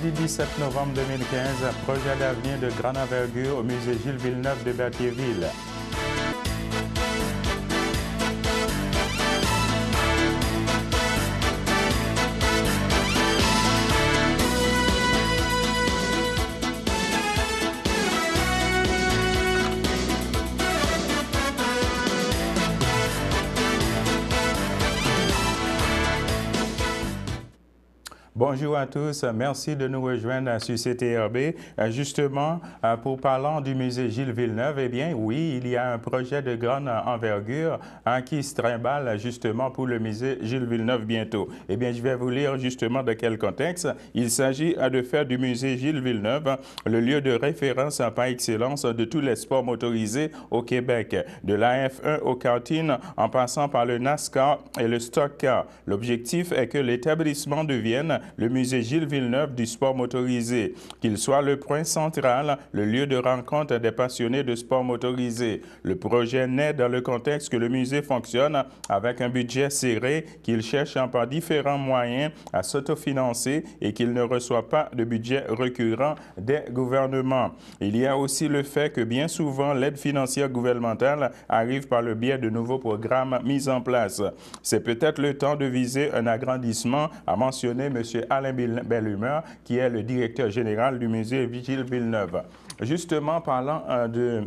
Samedi 17 novembre 2015, projet d'avenir de grande envergure au musée Gilles Villeneuve de Berthierville. Bonjour à tous, merci de nous rejoindre sur CTRB. Justement, pour parlant du musée Gilles Villeneuve, eh bien oui, il y a un projet de grande envergure qui se trimballe justement pour le musée Gilles Villeneuve bientôt. Eh bien, je vais vous lire justement de quel contexte. Il s'agit de faire du musée Gilles Villeneuve le lieu de référence par excellence de tous les sports motorisés au Québec, de la F1 au karting en passant par le NASCAR et le Stock Car. L'objectif est que l'établissement devienne le musée Gilles Villeneuve du sport motorisé, qu'il soit le point central, le lieu de rencontre des passionnés de sport motorisé. Le projet naît dans le contexte que le musée fonctionne avec un budget serré, qu'il cherche par différents moyens à s'autofinancer et qu'il ne reçoit pas de budget récurrent des gouvernements. Il y a aussi le fait que bien souvent, l'aide financière gouvernementale arrive par le biais de nouveaux programmes mis en place. C'est peut-être le temps de viser un agrandissement, a mentionné M. Alain Bellumeur, qui est le directeur général du musée Gilles Villeneuve. Justement, parlant de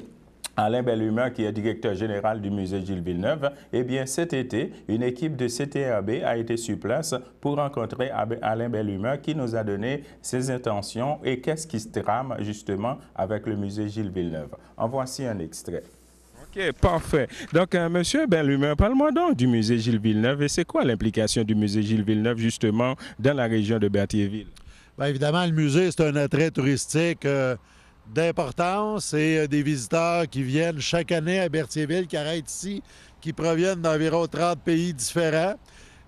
Alain Bellumeur, qui est directeur général du musée Gilles Villeneuve, eh bien, cet été, une équipe de CTRB a été sur place pour rencontrer Alain Bellumeur, qui nous a donné ses intentions et qu'est-ce qui se trame justement avec le musée Gilles Villeneuve. En voici un extrait. OK, parfait. Donc, Monsieur Bellumeur, parle-moi donc du musée Gilles Villeneuve et c'est quoi l'implication du musée Gilles Villeneuve justement dans la région de Berthierville? Bien, évidemment, le musée, c'est un attrait touristique d'importance et des visiteurs qui viennent chaque année à Berthierville, qui arrêtent ici, qui proviennent d'environ 30 pays différents.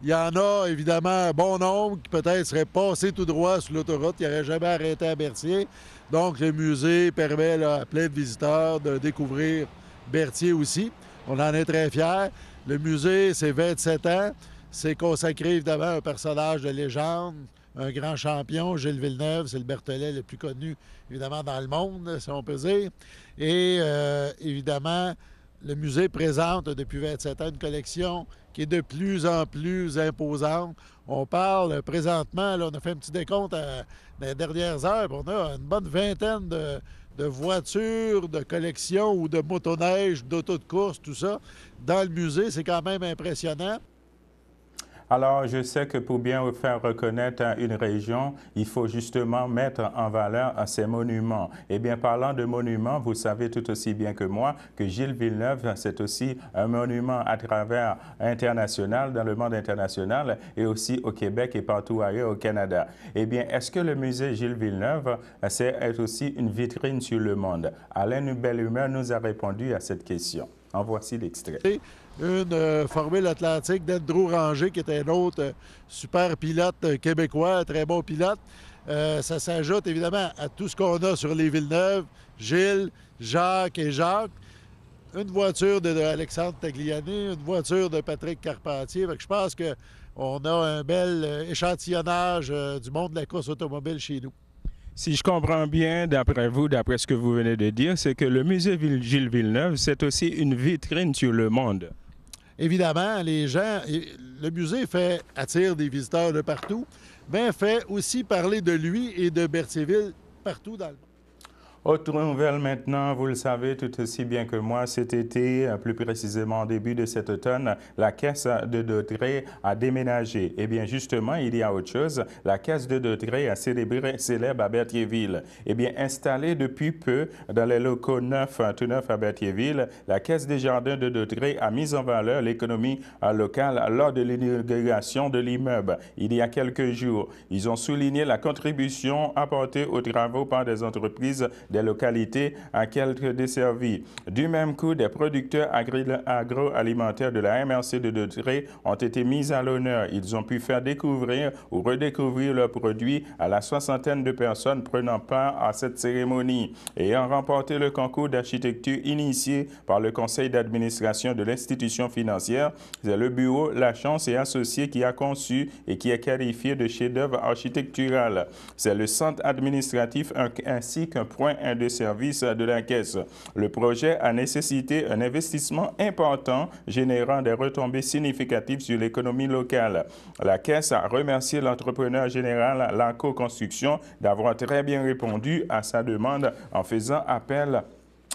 Il y en a évidemment un bon nombre qui peut-être seraient passés tout droit sur l'autoroute, qui n'auraient jamais arrêté à Berthier. Donc, le musée permet à plein de visiteurs de découvrir Berthier aussi. On en est très fiers. Le musée, c'est 27 ans. C'est consacré évidemment à un personnage de légende, un grand champion, Gilles Villeneuve. C'est le Berthollet le plus connu, évidemment, dans le monde, si on peut dire. Et évidemment, le musée présente depuis 27 ans une collection qui est de plus en plus imposante. On parle présentement, là, on a fait un petit décompte dans les dernières heures, on a une bonne vingtaine de voitures, de collection ou de motoneige, d'autos de course, tout ça. Dans le musée, c'est quand même impressionnant. Alors, je sais que pour bien faire reconnaître une région, il faut justement mettre en valeur ses monuments. Eh bien, parlant de monuments, vous savez tout aussi bien que moi que Gilles Villeneuve, c'est aussi un monument à travers international, dans le monde international, et aussi au Québec et partout ailleurs au Canada. Eh bien, est-ce que le musée Gilles Villeneuve, c'est aussi une vitrine sur le monde? Alain Bellumeur nous a répondu à cette question. En voici l'extrait. Une Formule Atlantique d'Andrew Ranger, qui était un autre super pilote québécois, un très bon pilote. Ça s'ajoute évidemment à tout ce qu'on a sur les Villeneuve, Gilles, Jacques et Jacques. Une voiture d'Alexandre Tagliani, une voiture de Patrick Carpentier. Je pense qu'on a un bel échantillonnage du monde de la course automobile chez nous. Si je comprends bien, d'après vous, d'après ce que vous venez de dire, c'est que le musée Gilles Villeneuve, c'est aussi une vitrine sur le monde. Évidemment, les gens, le musée attire des visiteurs de partout, mais fait aussi parler de lui et de Berthierville partout dans le monde. Autre nouvelle maintenant, vous le savez tout aussi bien que moi, cet été, plus précisément au début de cet automne, la Caisse de Dautrey a déménagé. Eh bien, justement, il y a autre chose. La Caisse de Dautrey a célèbre à Berthierville. Eh bien, installée depuis peu dans les locaux tout neufs à Berthierville, la Caisse des Jardins de Dautrey a mis en valeur l'économie locale lors de l'inauguration de l'immeuble il y a quelques jours. Ils ont souligné la contribution apportée aux travaux par des entreprises des localités à quelques desservies. Du même coup, des producteurs agroalimentaires de la MRC de Dautrey ont été mis à l'honneur. Ils ont pu faire découvrir ou redécouvrir leurs produits à la soixantaine de personnes prenant part à cette cérémonie. Ayant remporté le concours d'architecture initié par le conseil d'administration de l'institution financière, c'est le bureau Lachance et Associés qui a conçu et qui est qualifié de chef-d'œuvre architectural. C'est le centre administratif ainsi qu'un point de service de la Caisse. Le projet a nécessité un investissement important générant des retombées significatives sur l'économie locale. La Caisse a remercié l'entrepreneur général Lanco Construction d'avoir très bien répondu à sa demande en faisant appel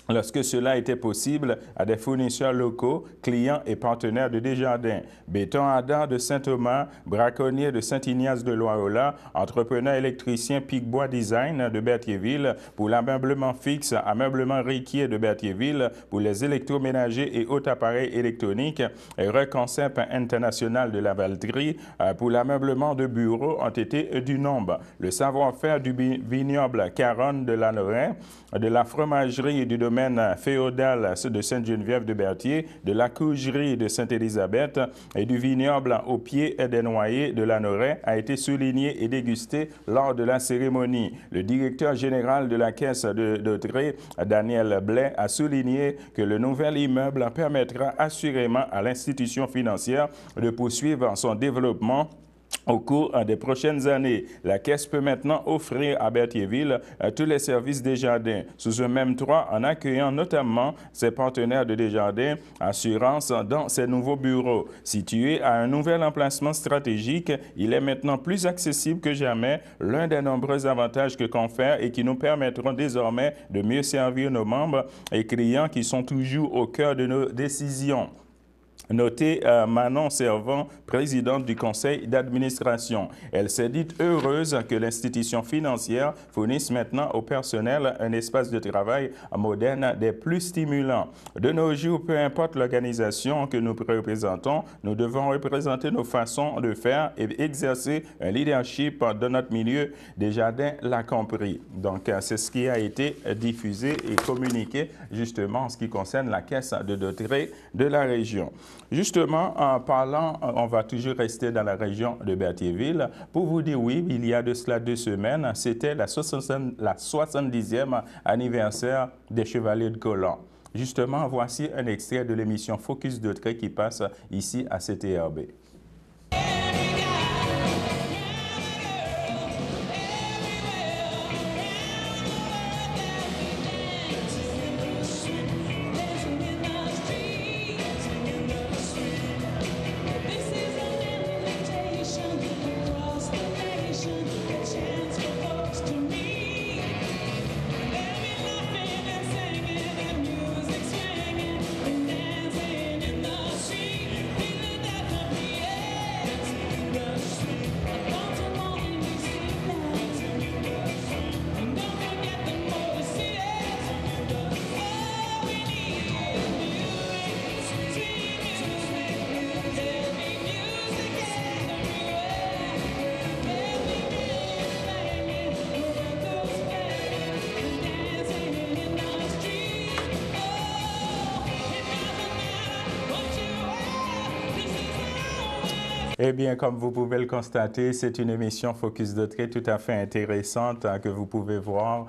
lorsque cela était possible, à des fournisseurs locaux, clients et partenaires de Desjardins. Béton Adam de Saint-Thomas, braconnier de Saint-Ignace de Loyola, entrepreneur électricien Picbois Design de Berthierville pour l'ameublement fixe, ameublement Riquier de Berthierville pour les électroménagers et autres appareils électroniques, et Reconcept International de la Valtrie pour l'ameublement de bureaux ont été du nombre. Le savoir-faire du vignoble Caronne de Lanorain, de la fromagerie et du domaine féodal de Sainte-Geneviève de Berthier, de la cougerie de Sainte-Élisabeth et du vignoble au pied des Noyers de Lanorain a été souligné et dégusté lors de la cérémonie. Le directeur général de la Caisse de Dautrey, Daniel Blais, a souligné que le nouvel immeuble permettra assurément à l'institution financière de poursuivre son développement au cours des prochaines années. La Caisse peut maintenant offrir à Berthierville tous les services Desjardins sous un même toit en accueillant notamment ses partenaires de Desjardins Assurance dans ses nouveaux bureaux. Situé à un nouvel emplacement stratégique, il est maintenant plus accessible que jamais, l'un des nombreux avantages que confère et qui nous permettront désormais de mieux servir nos membres et clients qui sont toujours au cœur de nos décisions. Notez Manon Servant, présidente du conseil d'administration. Elle s'est dite heureuse que l'institution financière fournisse maintenant au personnel un espace de travail moderne des plus stimulants. De nos jours, peu importe l'organisation que nous représentons, nous devons représenter nos façons de faire et exercer un leadership dans notre milieu. Desjardins l'a compris. Donc, c'est ce qui a été diffusé et communiqué justement en ce qui concerne la Caisse de Dautrey de la région. Justement, en parlant, on va toujours rester dans la région de Berthierville. Pour vous dire, oui, il y a de cela 2 semaines, c'était la 70e anniversaire des Chevaliers de Colomb. Justement, voici un extrait de l'émission Focus Dautrey qui passe ici à CTRB. Eh bien, comme vous pouvez le constater, c'est une émission Focus Dautrey tout à fait intéressante que vous pouvez voir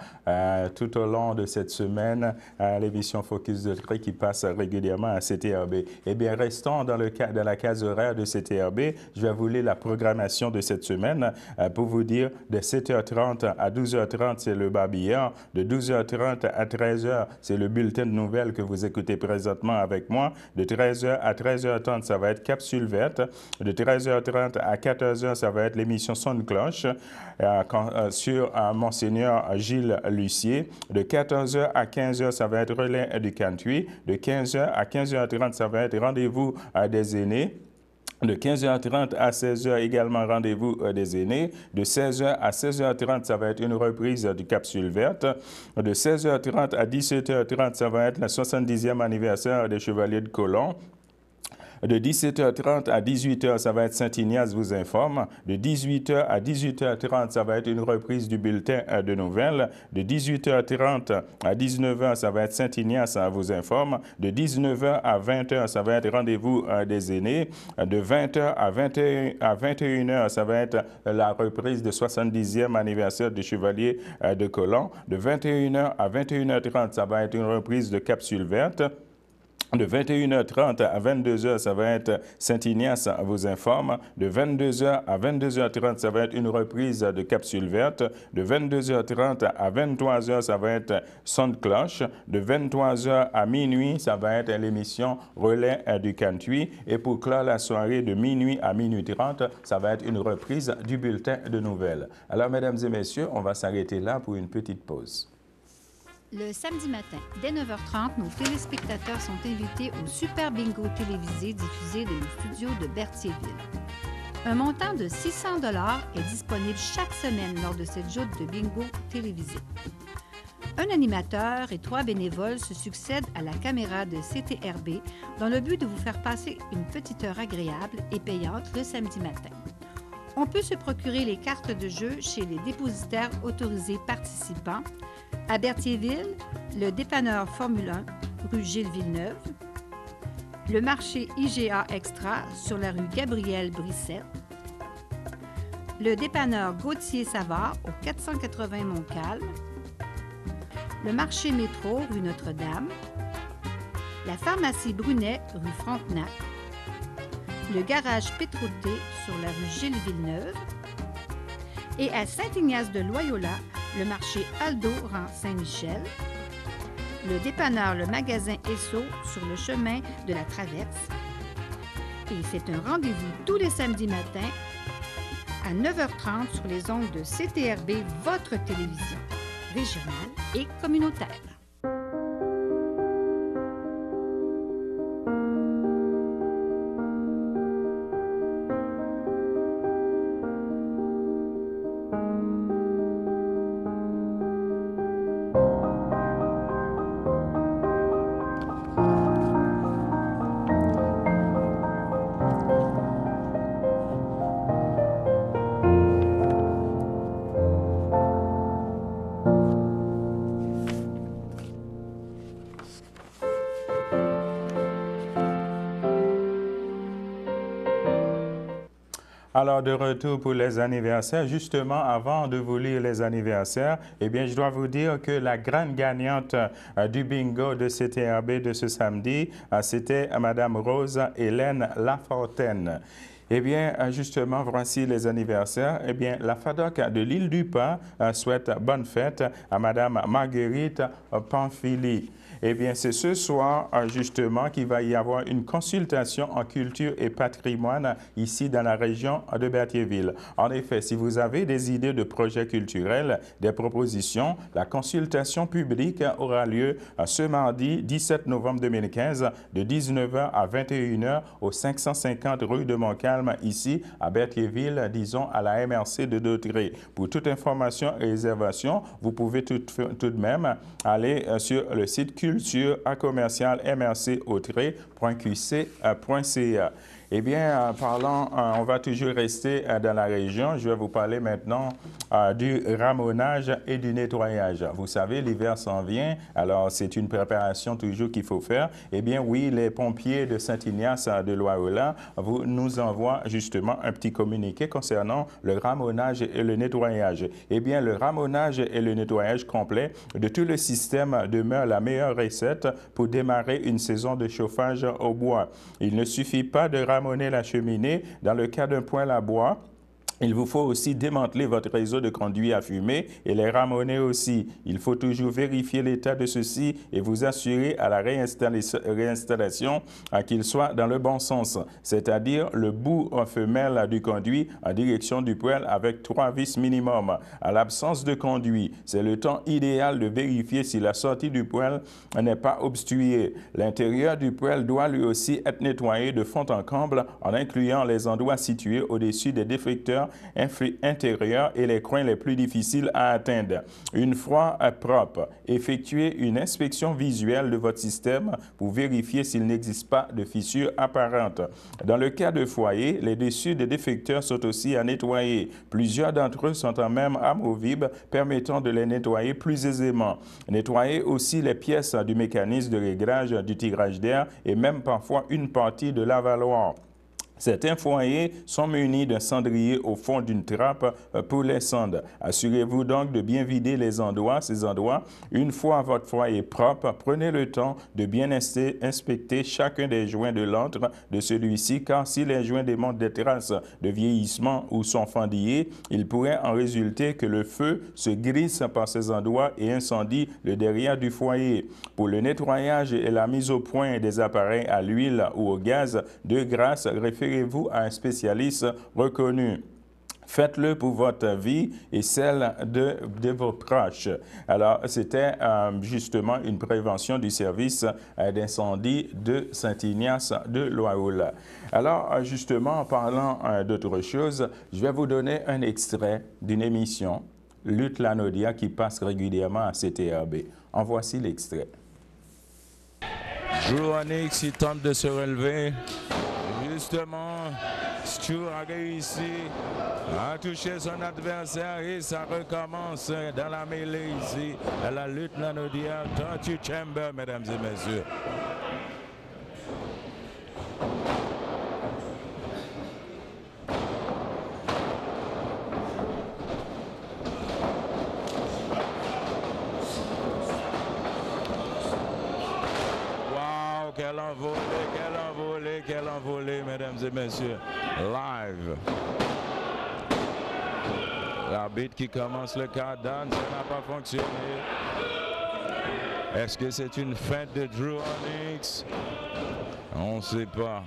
tout au long de cette semaine, l'émission Focus Dautrey qui passe régulièrement à CTRB. Eh bien, restons dans la case horaire de CTRB. Je vais vous lire la programmation de cette semaine pour vous dire de 7h30 à 12h30, c'est le babillard. De 12h30 à 13h, c'est le bulletin de nouvelles que vous écoutez présentement avec moi. De 13h à 13h30, ça va être Capsule verte. De 13h30 à 14h, ça va être l'émission Son de cloche sur Monseigneur Gilles Lucier. De 14h à 15h, ça va être Relais du Cantuy. De 15h à 15h30, ça va être Rendez-vous des aînés. De 15h30 à 16h, également Rendez-vous des aînés. De 16h à 16h30, ça va être une reprise du Capsule verte. De 16h30 à 17h30, ça va être le 70e anniversaire des Chevaliers de Colomb. De 17h30 à 18h, ça va être Saint-Ignace vous informe. De 18h à 18h30, ça va être une reprise du bulletin de nouvelles. De 18h30 à 19h, ça va être Saint-Ignace vous informe. De 19h à 20h, ça va être rendez-vous des aînés. De 20h à 21h, ça va être la reprise du 70e anniversaire du Chevalier de Colomb. De 21h à 21h30, ça va être une reprise de Capsule verte. De 21h30 à 22h, ça va être Saint-Ignace vous informe. De 22h à 22h30, ça va être une reprise de Capsule verte. De 22h30 à 23h, ça va être Son de cloche. De 23h à minuit, ça va être l'émission Relais du Cantuy. Et pour clore la soirée de minuit à minuit 30, ça va être une reprise du bulletin de nouvelles. Alors, mesdames et messieurs, on va s'arrêter là pour une petite pause. Le samedi matin, dès 9h30, nos téléspectateurs sont invités au Super Bingo télévisé diffusé de nos studios de Berthierville. Un montant de 600 $ est disponible chaque semaine lors de cette joute de bingo télévisé. Un animateur et 3 bénévoles se succèdent à la caméra de CTRB dans le but de vous faire passer une petite heure agréable et payante le samedi matin. On peut se procurer les cartes de jeu chez les dépositaires autorisés participants à Berthierville, le dépanneur Formule 1, rue Gilles Villeneuve, le marché IGA Extra sur la rue Gabriel Brissette, le dépanneur Gauthier Savard au 480 Montcalm, le marché Métro rue Notre-Dame, la pharmacie Brunet rue Frontenac, le garage Pétroté sur la rue Gilles Villeneuve et à Saint-Ignace-de-Loyola, le marché Aldo rang Saint-Michel, le dépanneur Le Magasin Esso sur le chemin de la Traverse. Et c'est un rendez-vous tous les samedis matins à 9h30 sur les ondes de CTRB, votre télévision régionale et communautaire. Alors, de retour pour les anniversaires. Justement, avant de vous lire les anniversaires, eh bien, je dois vous dire que la grande gagnante du bingo de CTRB de ce samedi, c'était Madame Rose Hélène Lafontaine. Eh bien, justement, voici les anniversaires. Eh bien, la FADOC de l'île du Pas souhaite bonne fête à Madame Marguerite Pamphili. Eh bien, c'est ce soir, justement, qu'il va y avoir une consultation en culture et patrimoine ici dans la région de Berthierville. En effet, si vous avez des idées de projets culturels, des propositions, la consultation publique aura lieu ce mardi 17 novembre 2015 de 19h à 21h au 550 rue de Montcalm, ici à Berthierville, disons à la MRC de Dautré. Pour toute information et réservation, vous pouvez tout de même aller sur le site culture@mrcautré.qc.ca. Eh bien, on va toujours rester dans la région. Je vais vous parler maintenant du ramonage et du nettoyage. Vous savez, l'hiver s'en vient, alors c'est une préparation toujours qu'il faut faire. Eh bien, oui, les pompiers de Saint-Ignace de Loyola nous envoient justement un petit communiqué concernant le ramonage et le nettoyage. Eh bien, le ramonage et le nettoyage complet de tout le système demeure la meilleure recette pour démarrer une saison de chauffage au bois. Il ne suffit pas de ramoner la cheminée. Dans le cas d'un poêle à bois, il vous faut aussi démanteler votre réseau de conduits à fumer et les ramoner aussi. Il faut toujours vérifier l'état de ceux-ci et vous assurer à la réinstallation qu'il soit dans le bon sens, c'est-à-dire le bout femelle du conduit en direction du poêle avec 3 vis minimum. À l'absence de conduit, c'est le temps idéal de vérifier si la sortie du poêle n'est pas obstruée. L'intérieur du poêle doit lui aussi être nettoyé de fond en comble en incluant les endroits situés au-dessus des déflecteurs intérieur et les coins les plus difficiles à atteindre. Une fois propre, effectuez une inspection visuelle de votre système pour vérifier s'il n'existe pas de fissures apparentes. Dans le cas de foyer, les dessus des défecteurs sont aussi à nettoyer. Plusieurs d'entre eux sont en même amovibles, permettant de les nettoyer plus aisément. Nettoyez aussi les pièces du mécanisme de réglage du tirage d'air et même parfois une partie de l'avaloir. Certains foyers sont munis d'un cendrier au fond d'une trappe pour les sondes. Assurez-vous donc de bien vider ces endroits. Une fois votre foyer propre, prenez le temps de bien inspecter chacun des joints de l'antre de celui-ci, car si les joints démontrent des traces de vieillissement ou sont fendillés, il pourrait en résulter que le feu se glisse par ces endroits et incendie le derrière du foyer. Pour le nettoyage et la mise au point des appareils à l'huile ou au gaz, de grâce, référez-vous à un spécialiste reconnu. Faites-le pour votre vie et celle de vos proches. Alors, c'était justement une prévention du service d'incendie de Saint-Ignace de Loaoula. Alors, justement, en parlant d'autre chose, je vais vous donner un extrait d'une émission, Lutte Lanaudière, qui passe régulièrement à CTRB. En voici l'extrait. Drew Onyx, il tente de se relever. Justement, Stu a réussi à toucher son adversaire et ça recommence dans la mêlée ici, à la lutte Lanaudière, Torture Chamber, mesdames et messieurs. Quel envolé, mesdames et messieurs. Live. L'arbitre qui commence le countdown, ça n'a pas fonctionné. Est-ce que c'est une feinte de Drew Onyx? On ne sait pas.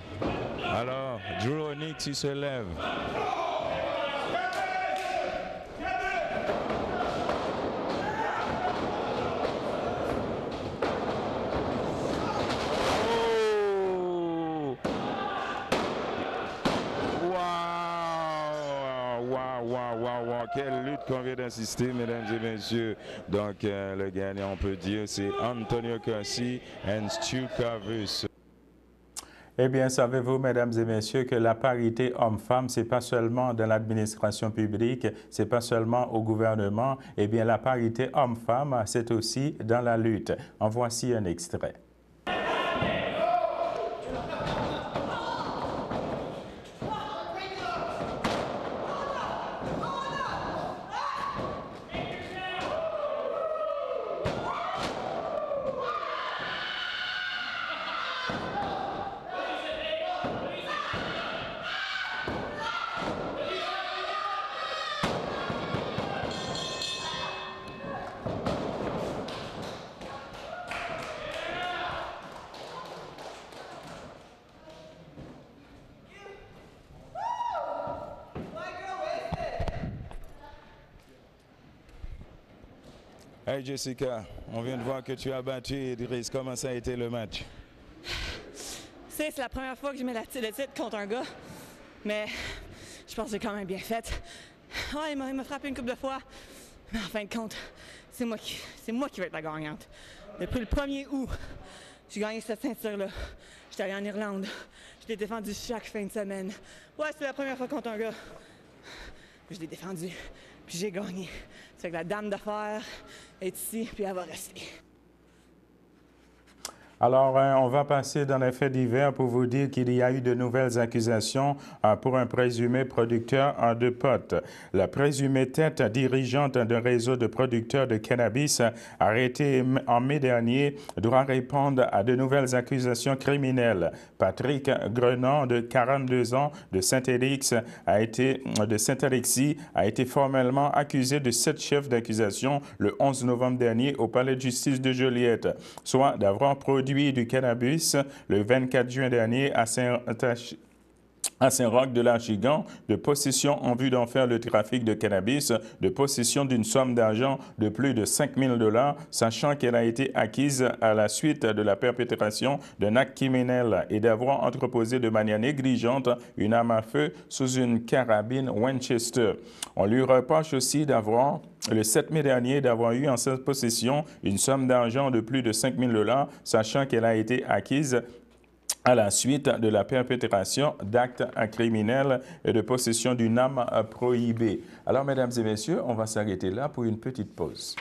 Alors, Drew Onyx, il se lève. Quelle lutte qu'on vient d'assister, mesdames et messieurs. Donc, le gagnant, on peut dire, c'est Antonio Corsi et Stu Carvus. Eh bien, savez-vous, mesdames et messieurs, que la parité homme-femme, ce n'est pas seulement dans l'administration publique, ce n'est pas seulement au gouvernement. Eh bien, la parité homme-femme, c'est aussi dans la lutte. En voici un extrait. Hey Jessica, on vient de voir que tu as battu Idriss. Comment ça a été le match? C'est la première fois que je mets le titre contre un gars, mais je pense que j'ai quand même bien fait. Ouais, il m'a frappé une couple de fois, mais en fin de compte, c'est moi qui vais être la gagnante. Depuis le 1er août, j'ai gagné cette ceinture-là. J'étais allé en Irlande, je l'ai défendu chaque fin de semaine. Ouais, c'est la première fois contre un gars. Je l'ai défendu, puis j'ai gagné. C'est que la dame d'affaires est ici, puis elle va rester. Alors, on va passer dans les faits divers pour vous dire qu'il y a eu de nouvelles accusations pour un présumé producteur de pot. La présumée tête dirigeante d'un réseau de producteurs de cannabis arrêté en mai dernier doit répondre à de nouvelles accusations criminelles. Patrick Grenand, de 42 ans, de Saint-Alexis, a été formellement accusé de 7 chefs d'accusation le 11 novembre dernier au palais de justice de Joliette, soit d'avoir produit du cannabis le 24 juin dernier à à Saint-Roch de l'Archigan, de possession en vue d'en faire le trafic de cannabis, de possession d'une somme d'argent de plus de 5 000 $, sachant qu'elle a été acquise à la suite de la perpétration d'un acte criminel et d'avoir entreposé de manière négligente une arme à feu sous une carabine Winchester. On lui reproche aussi d'avoir, le 7 mai dernier, d'avoir eu en sa possession une somme d'argent de plus de 5 000 $, sachant qu'elle a été acquise à la suite de la perpétration d'actes criminels et de possession d'une arme prohibée. Alors, mesdames et messieurs, on va s'arrêter là pour une petite pause.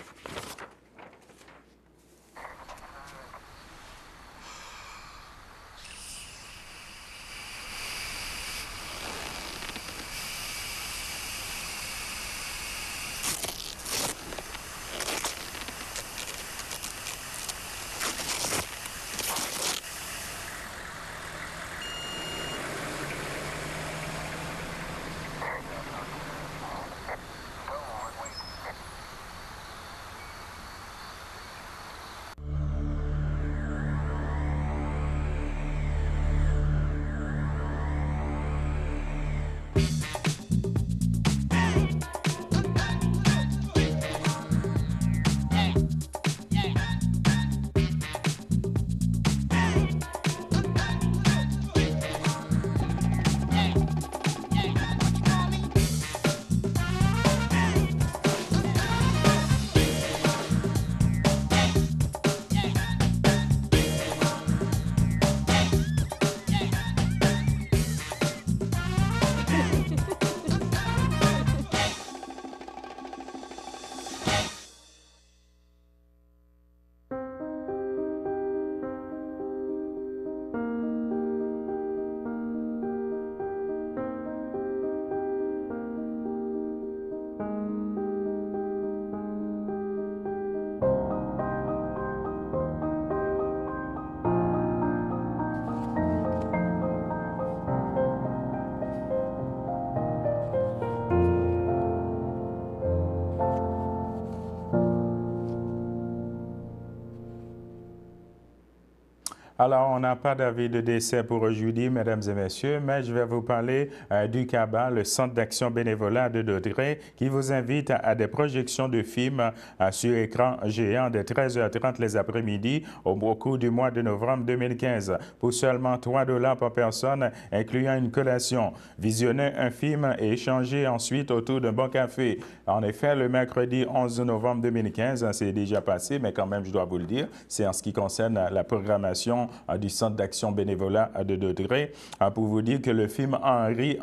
Alors, on n'a pas d'avis de décès pour aujourd'hui, mesdames et messieurs, mais je vais vous parler du CABA, le Centre d'action bénévolat de Daudraye, qui vous invite à des projections de films sur écran géant de 13h30 les après-midi au cours du mois de novembre 2015 pour seulement 3 $ par personne, incluant une collation. Visionnez un film et échangez ensuite autour d'un bon café. En effet, le mercredi 11 novembre 2015, c'est déjà passé, mais quand même, je dois vous le dire, c'est en ce qui concerne la programmation du Centre d'action bénévolat de Daudraye, pour vous dire que le film Henri,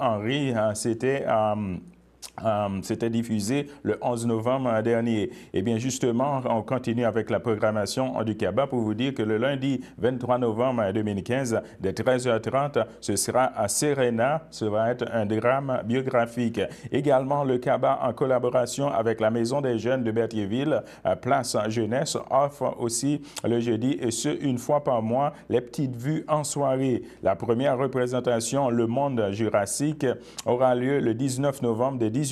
c'était diffusé le 11 novembre dernier. Et bien justement, on continue avec la programmation du CABA pour vous dire que le lundi 23 novembre 2015, de 13h30, ce sera à Serena. Ce va être un drame biographique. Également, le CABA, en collaboration avec la Maison des Jeunes de Berthierville, Place Jeunesse, offre aussi le jeudi, et ce, une fois par mois, les petites vues en soirée. La première représentation, Le Monde Jurassique, aura lieu le 19 novembre de 18h.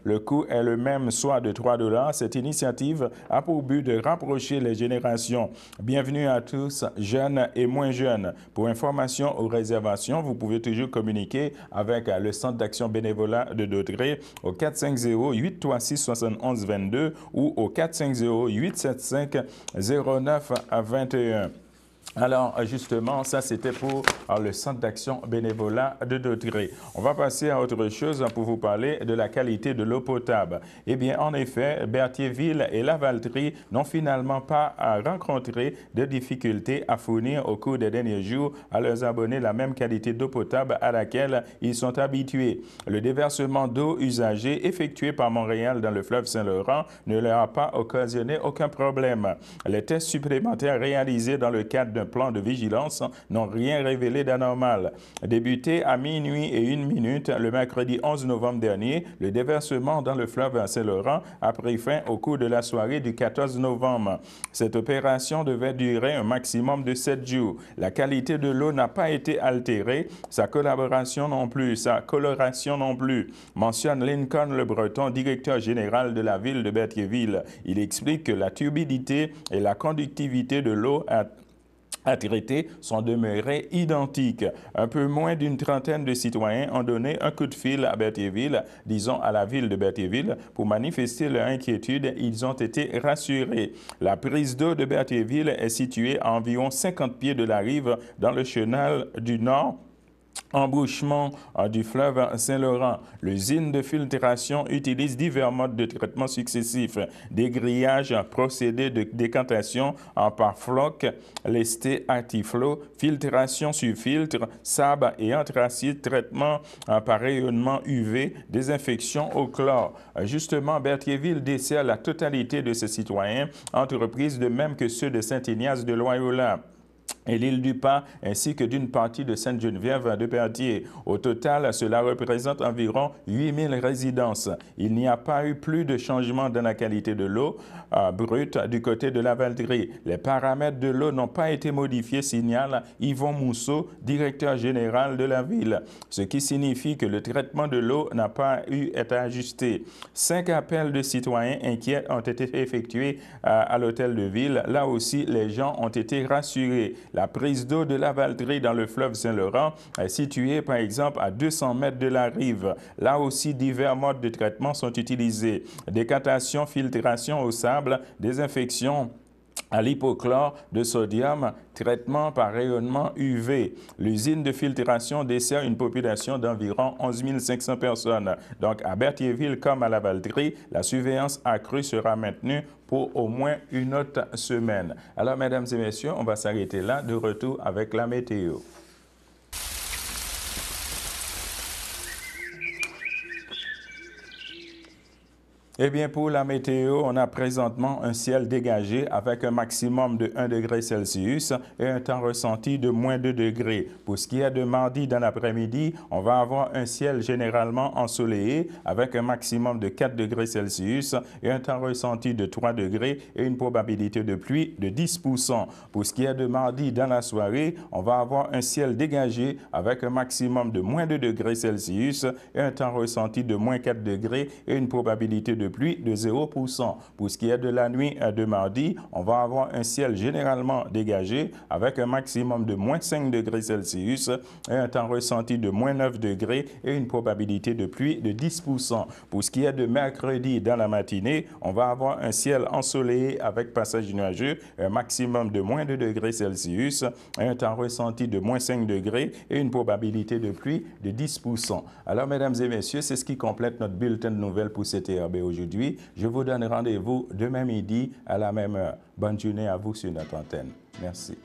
Le coût est le même, soit de 3 $. Cette initiative a pour but de rapprocher les générations. Bienvenue à tous, jeunes et moins jeunes. Pour information ou réservation, vous pouvez toujours communiquer avec le Centre d'action bénévolat de Daudraye au 450-836-7122 ou au 450-875-0921. Alors, justement, ça, c'était pour le Centre d'action bénévolat de Daudraye. On va passer à autre chose pour vous parler de la qualité de l'eau potable. Eh bien, en effet, Berthierville et Lavaltrie n'ont finalement pas rencontré de difficultés à fournir au cours des derniers jours à leurs abonnés la même qualité d'eau potable à laquelle ils sont habitués. Le déversement d'eau usagée effectué par Montréal dans le fleuve Saint-Laurent ne leur a pas occasionné aucun problème. Les tests supplémentaires réalisés dans le cadre d'un plan de vigilance n'ont rien révélé d'anormal. Débuté à minuit et 1 minute le mercredi 11 novembre dernier, le déversement dans le fleuve Saint-Laurent a pris fin au cours de la soirée du 14 novembre. Cette opération devait durer un maximum de 7 jours. La qualité de l'eau n'a pas été altérée, sa coloration non plus, mentionne Lincoln Le Breton, directeur général de la ville de Berthierville. Il explique que la turbidité et la conductivité de l'eau à traiter sont demeurés identiques. Un peu moins d'une trentaine de citoyens ont donné un coup de fil à Berthierville, disons à la ville de Berthierville, pour manifester leur inquiétude. Ils ont été rassurés. La prise d'eau de Berthierville est située à environ 50 pieds de la rive dans le chenal du Nord, embouchement du fleuve Saint-Laurent. L'usine de filtration utilise divers modes de traitement successifs: dégrillage, procédé de décantation par floc, lesté Actiflow, filtration sur filtre, sable et anthracite, traitement par rayonnement UV, désinfection au chlore. Justement, Berthierville dessert la totalité de ses citoyens, entreprises de même que ceux de Saint-Ignace de Loyola et l'île du Pas, ainsi que d'une partie de Sainte-Geneviève de Berthier. Au total, cela représente environ 8000 résidences. Il n'y a pas eu plus de changement dans la qualité de l'eau brute du côté de la Valtrie. Les paramètres de l'eau n'ont pas été modifiés, signale Yvon Mousseau, directeur général de la ville, ce qui signifie que le traitement de l'eau n'a pas eu à être ajusté. 5 appels de citoyens inquiets ont été effectués à l'hôtel de ville. Là aussi, les gens ont été rassurés. La prise d'eau de la Valtrie dans le fleuve Saint-Laurent est située par exemple à 200 mètres de la rive. Là aussi, divers modes de traitement sont utilisés: décantation, filtration au sable, désinfection à l'hypochlore de sodium, traitement par rayonnement UV. L'usine de filtration dessert une population d'environ 11 500 personnes. Donc, à Berthierville comme à la Valtrie, la surveillance accrue sera maintenue pour au moins une autre semaine. Alors, mesdames et messieurs, on va s'arrêter là. De retour avec la météo. Eh bien, pour la météo, on a présentement un ciel dégagé avec un maximum de 1 degré Celsius et un temps ressenti de moins 2 degrés. Pour ce qui est de mardi dans l'après-midi, on va avoir un ciel généralement ensoleillé avec un maximum de 4 degrés Celsius et un temps ressenti de 3 degrés et une probabilité de pluie de 10%. Pour ce qui est de mardi dans la soirée, on va avoir un ciel dégagé avec un maximum de moins 2 degrés Celsius et un temps ressenti de moins 4 degrés et une probabilité de pluie de 0%. Pour ce qui est de la nuit de mardi, on va avoir un ciel généralement dégagé avec un maximum de moins 5 degrés Celsius et un temps ressenti de moins 9 degrés et une probabilité de pluie de 10%. Pour ce qui est de mercredi dans la matinée, on va avoir un ciel ensoleillé avec passage nuageux, un maximum de moins 2 degrés Celsius et un temps ressenti de moins 5 degrés et une probabilité de pluie de 10%. Alors, mesdames et messieurs, c'est ce qui complète notre bulletin de nouvelles pour CTRB aujourd'hui. Je vous donne rendez-vous demain midi à la même heure. Bonne journée à vous sur notre antenne. Merci.